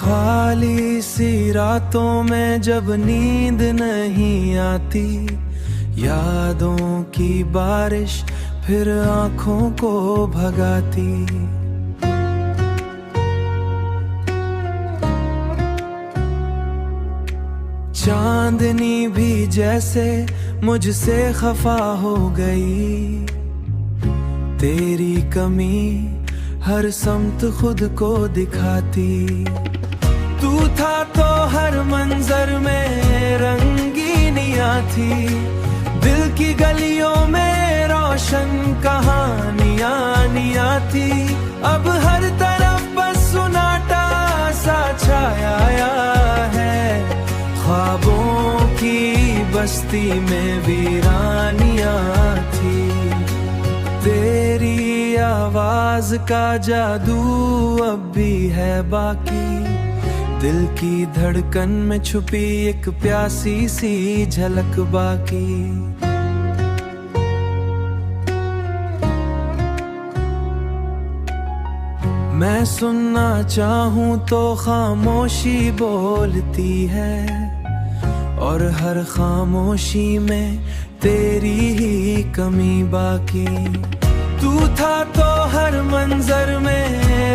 खाली सी रातों में जब नींद नहीं आती, यादों की बारिश फिर आंखों को भगाती। चांदनी भी जैसे मुझसे खफा हो गई, तेरी कमी हर समत खुद को दिखाती। तू था तो हर मंजर में रंगीनियां थी, दिल की गलियों में रोशन कहानियां थी। अब हर तरफ बस सुनाटा सा छाया है, ख्वाबों की बस्ती में वीरानियां थी। तेरी आवाज का जादू अब भी है बाकी, दिल की धड़कन में छुपी एक प्यासी सी झलक बाकी। मैं सुनना चाहूं तो खामोशी बोलती है, और हर खामोशी में तेरी ही कमी बाकी। तू था तो हर मंजर में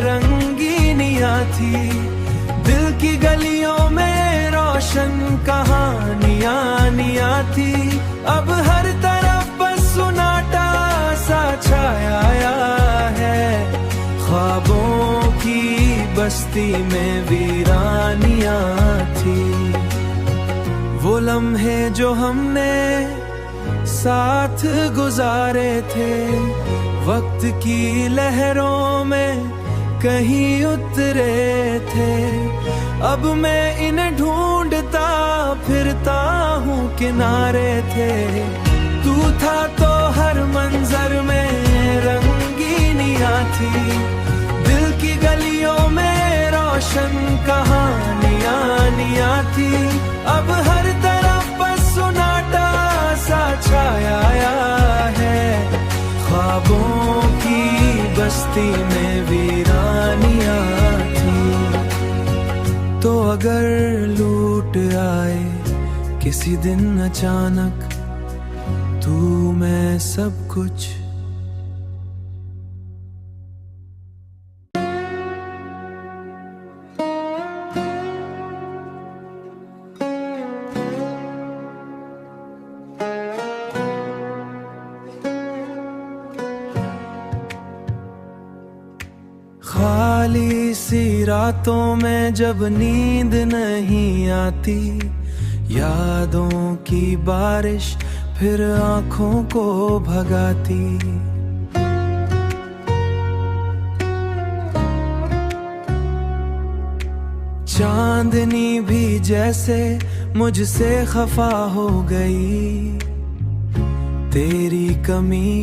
रंगीनियां थी, दिल की गलियों में रोशन कहानियां थी। अब हर तरफ बस सुनाटा सा छाया है, ख्वाबों की बस्ती में वीरानियां थी। वो लम्हे जो हमने साथ गुजारे थे, वक्त की लहरों में कहीं उतरे थे। अब मैं इन्हें ढूंढता फिरता हूँ किनारे थे। तू था तो हर मंजर में रंगीनियां थी, दिल की गलियों में रोशन कहानियां थी। अब हर तरफ बस सुनाटा सा छाया है, ख्वाबों की बस्ती में वीरानियां थी। तो अगर लूट आए किसी दिन अचानक तू मैं सब कुछ, खाली सी रातों में जब नींद नहीं आती, यादों की बारिश फिर आंखों को भगाती। चांदनी भी जैसे मुझसे खफा हो गई, तेरी कमी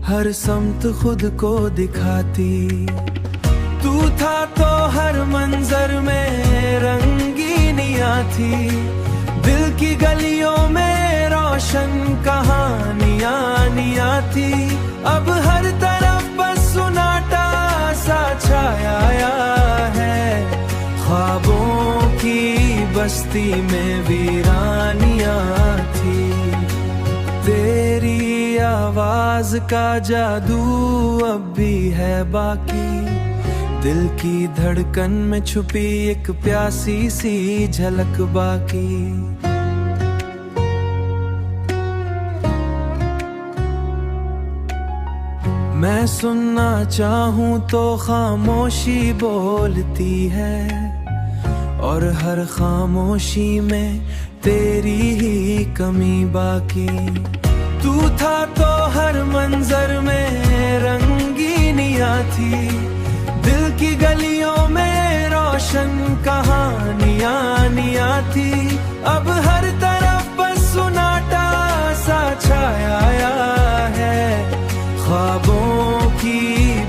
हर समत खुद को दिखाती। तू था तो हर मंजर में रंगीनियां थी, दिल की गलियों में रोशन कहानियां थी। अब हर तरफ बस सुनाटा सा छाया है, ख्वाबों की बस्ती में वीरानियां थी। तेरी आवाज का जादू अब भी है बाकी, दिल की धड़कन में छुपी एक प्यासी सी झलक बाकी। मैं सुनना चाहूं तो खामोशी बोलती है, और हर खामोशी में तेरी ही कमी बाकी। तू था तो हर मंजर में रंगीनियां थी, दिल की गलियों में रोशन कहानियां थी। अब हर तरफ बस सुनाटा सा छाया है, ख्वाबों की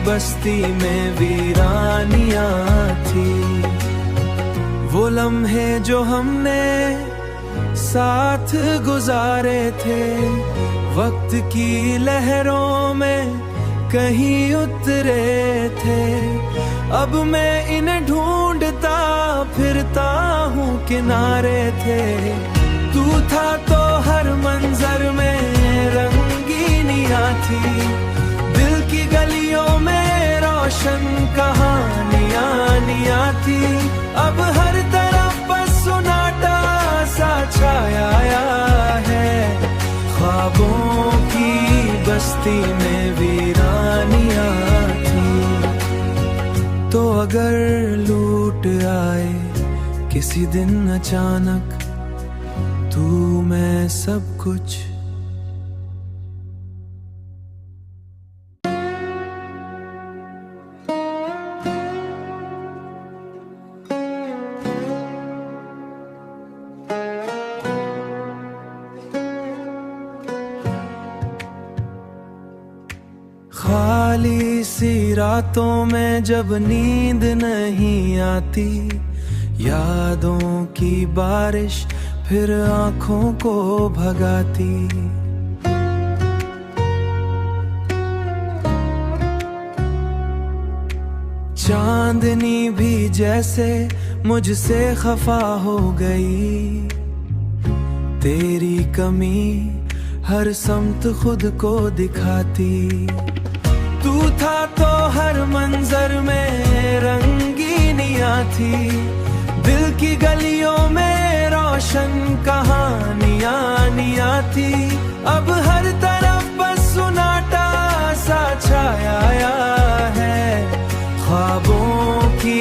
बस्ती में वीरानियां थी। वो लम्हे जो हमने साथ गुजारे थे, वक्त की लहरों में कहीं उतरे थे। अब मैं इन्हें ढूंढता किनारे थे। तू था तो हर मंजर में रंगीनियां थी, दिल की गलियों में रोशन कहानियां थी। अब हर तरफ बस सुनाटा सा छाया है, ख्वाबों की बस्ती में वीरानियां थी। तो अगर लूट आए किसी दिन अचानक तू मैं सब कुछ, खाली सी रातों में जब नींद नहीं आती, यादों की बारिश फिर आंखों को भगाती। चांदनी भी जैसे मुझसे खफा हो गई, तेरी कमी हर समत खुद को दिखाती। तू था तो हर मंजर में रंगीनियां थी, दिल की गलियों में रोशन कहानियां थी। अब हर तरफ बस सुनाटा सा छाया है, ख्वाबों की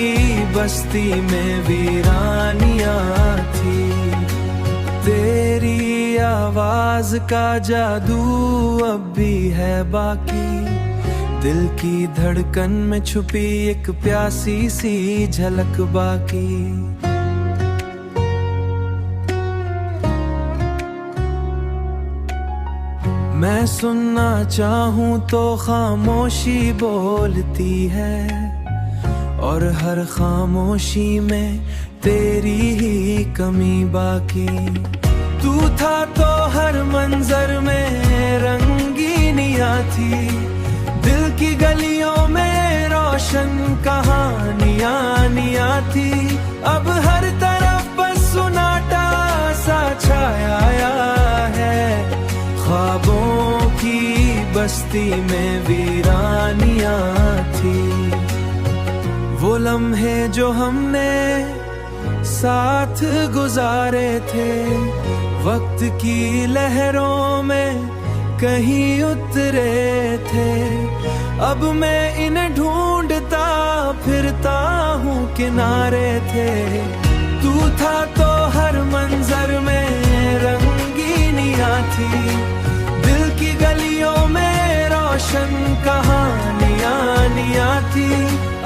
बस्ती में वीरानियां थी। तेरी आवाज का जादू अब भी है बाकी, दिल की धड़कन में छुपी एक प्यासी सी झलक बाकी। मैं सुनना चाहूं तो खामोशी बोलती है, और हर खामोशी में तेरी ही कमी बाकी। तू था तो हर मंजर में रंगीनियां थी, दिल की गलियों में रोशन कहानियां थी। अब हर तरफ बस सुनाटा सा छाया है, ख्वाबों की बस्ती में वीरानियां थी। वो लम्हे जो हमने साथ गुजारे थे, वक्त की लहरों में कहीं उतरे थे। अब मैं इन्हें ढूंढता फिरता हूँ किनारे थे। तू था तो हर मंजर में रंगीनियां थी, दिल की गलियों में रोशन कहानियां थी।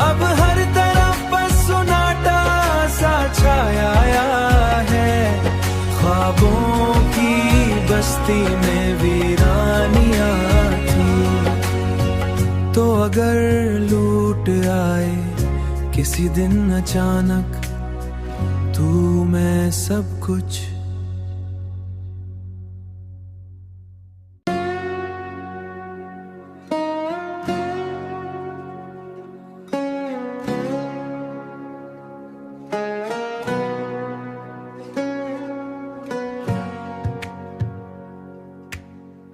अब हर तरफ बस सुनाटा सा छाया है, ख्वाबों की बस्ती में वीरानियां थी। तो अगर लूट आए किसी दिन अचानक तू मैं सब कुछ,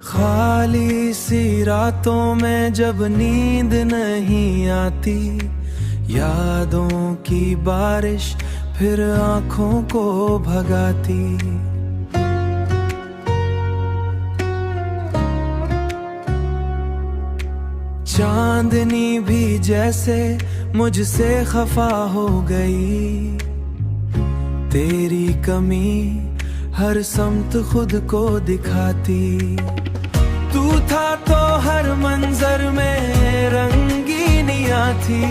खाली सी रातों में जब नींद नहीं आती, यादों की बारिश फिर आंखों को भगाती। चांदनी भी जैसे मुझसे खफा हो गई, तेरी कमी हर समत खुद को दिखाती। तू था तो हर मंजर में रंगीनियां थी,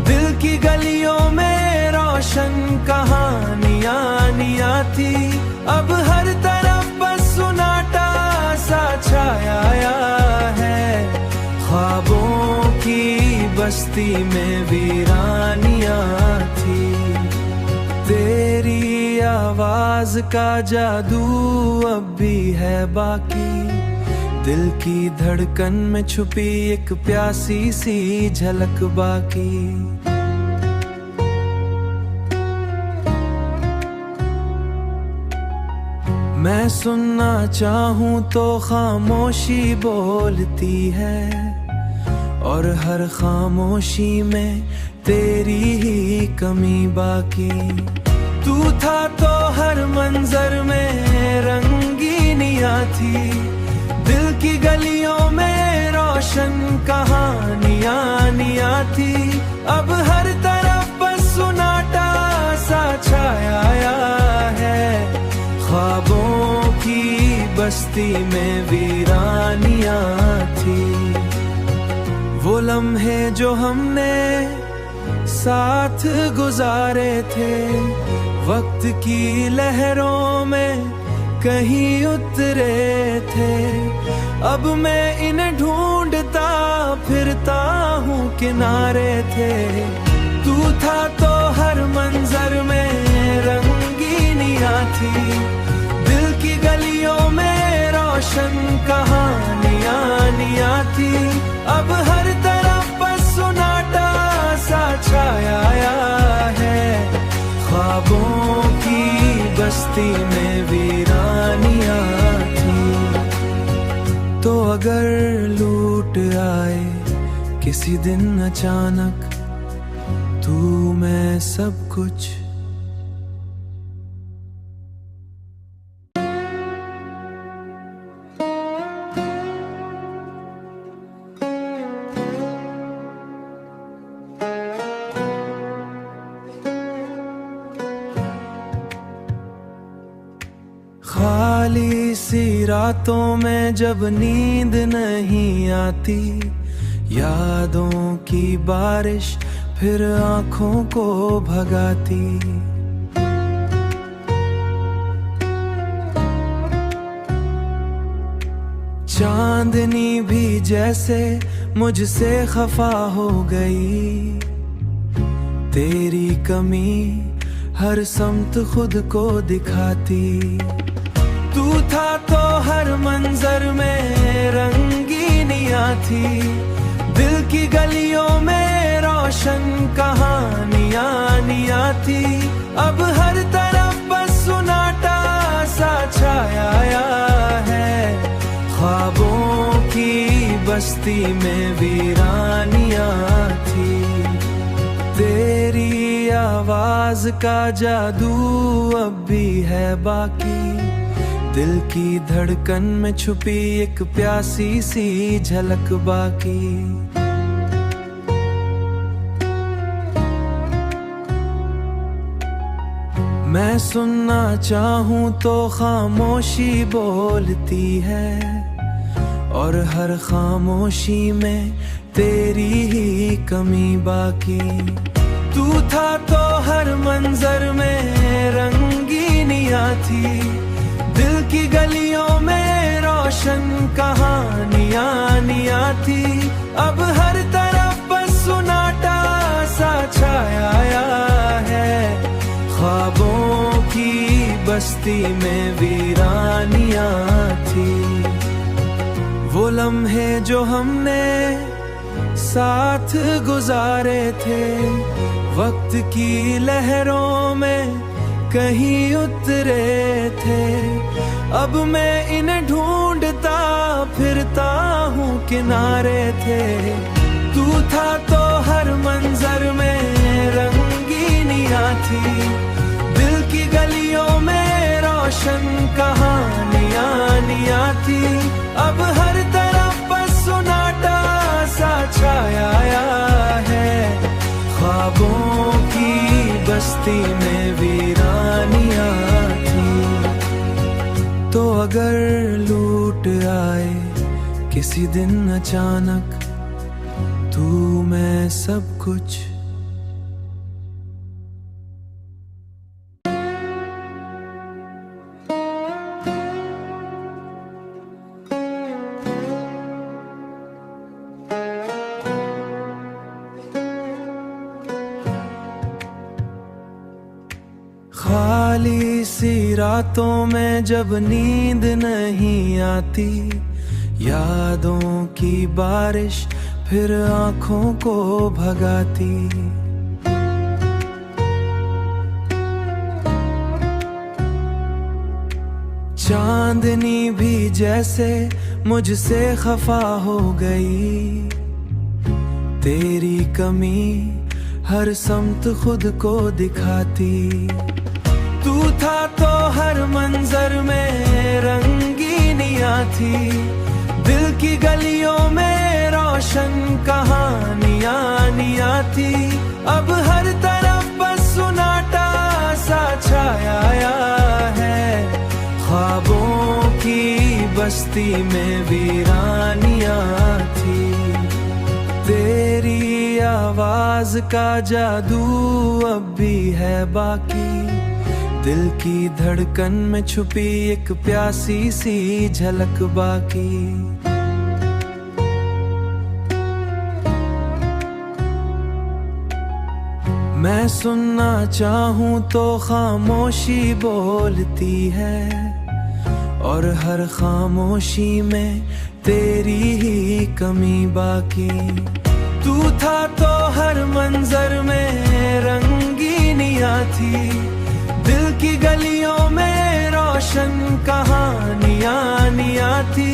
दिल की गलियों में रोशन कहानियां थी। अब हर तरफ बस सुनाटा सा छाया है, ख्वाबों की बस्ती में वीरानियां थी। तेरी आवाज का जादू अब भी है बाकी, दिल की धड़कन में छुपी एक प्यासी सी झलक बाकी। मैं सुनना चाहूं तो खामोशी बोलती है, और हर खामोशी में तेरी ही कमी बाकी। तू था तो हर मंजर में रंगीनियां थी, दिल की गलियों में रोशन कहानियां थी। अब हर तरफ बस सुनाटा सा छाया है, ख्वाबों की बस्ती में वीरानियां थी। वो लम्हे जो हमने साथ गुजारे थे, वक्त की लहरों में कहीं उतरे थे। अब मैं इन्हें ढूंढता फिरता हूँ, किनारे थे। तू था तो हर मंजर में रंगीनियां थी, दिल की गलियों में रोशन कहानियां थी। अब हर तरफ बस सुनाटा सा छाया है, ख्वाबों की बस्ती में वीरानियां थी। तो अगर लूट आए किसी दिन अचानक तू मैं सब कुछ, खाली सी रातों में जब नींद नहीं आती, यादों की बारिश फिर आंखों को भगाती। चांदनी भी जैसे मुझसे खफा हो गई, तेरी कमी हर समत खुद को दिखाती। तू था तो हर मंजर में रंगीनियां थी, दिल की गलियों में रोशन कहानियां थी। अब हर तरफ बस सुनाटा सा छाया है, ख्वाबों की बस्ती में वीरानियां थी। तेरी आवाज का जादू अब भी है बाकी, दिल की धड़कन में छुपी एक प्यासी सी झलक बाकी। मैं सुनना चाहूं तो खामोशी बोलती है, और हर खामोशी में तेरी ही कमी बाकी। तू था तो हर मंजर में रंगीनियां थी, दिल की गलियों में रोशन कहानियां थी। अब हर तरफ बस सुनाटा सा छाया है, ख्वाबों की बस्ती में वीरानियां थी। वो लम्हे जो हमने साथ गुजारे थे, वक्त की लहरों में कहीं उतरे थे। अब मैं इन्हें ढूंढता फिरता हूँ, किनारे थे। तू था तो हर मंजर में रंगीनियां थी, दिल की गलियों में रोशन कहानियां थी। अब हर तरफ बस सुनाटा सा छाया है, ख्वाबों की बस्ती में वीरानियां थी। तो अगर लूट आए किसी दिन अचानक तू मैं सब कुछ, खाली सी रातों में जब नींद नहीं आती, यादों की बारिश फिर आंखों को भगाती। चांदनी भी जैसे मुझसे खफा हो गई, तेरी कमी हर समत खुद को दिखाती। तू था तो हर मंजर में रंगीनियां थी, दिल की गलियों में रोशन कहानियां थी। अब हर तरफ बस सुनाटा सा छाया है, ख्वाबों की बस्ती में वीरानियां थी। तेरी आवाज का जादू अब भी है बाकी, दिल की धड़कन में छुपी एक प्यासी सी झलक बाकी। मैं सुनना चाहूं तो खामोशी बोलती है, और हर खामोशी में तेरी ही कमी बाकी। तू था तो हर मंजर में रंगीनियां थी, दिल की गलियों में रोशन कहानियां थी।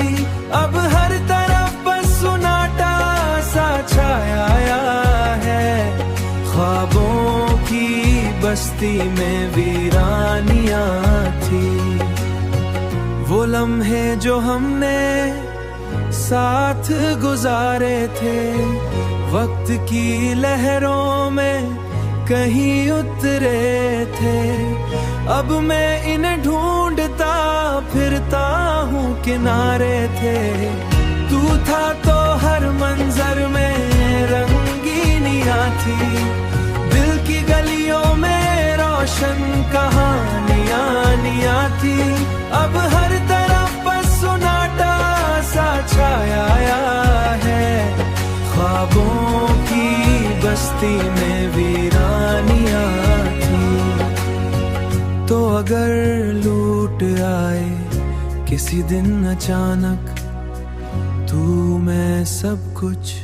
अब हर तरफ बस सुनाटा सा छाया है, ख्वाबों की बस्ती में वीरानियां थी। वो लम्हे जो हमने साथ गुजारे थे, वक्त की लहरों में कहीं उतरे थे। अब मैं इन्हें ढूंढता फिरता हूँ किनारे थे। तू था तो हर मंजर में रंगीनियां थी, दिल की गलियों में रोशन कहानियां थी। अब हर तरफ बस सुनाटा सा छाया है, ख्वाबों की बस्ती में वीरानियां थी। तो अगर लूट आए किसी दिन अचानक तू मैं सब कुछ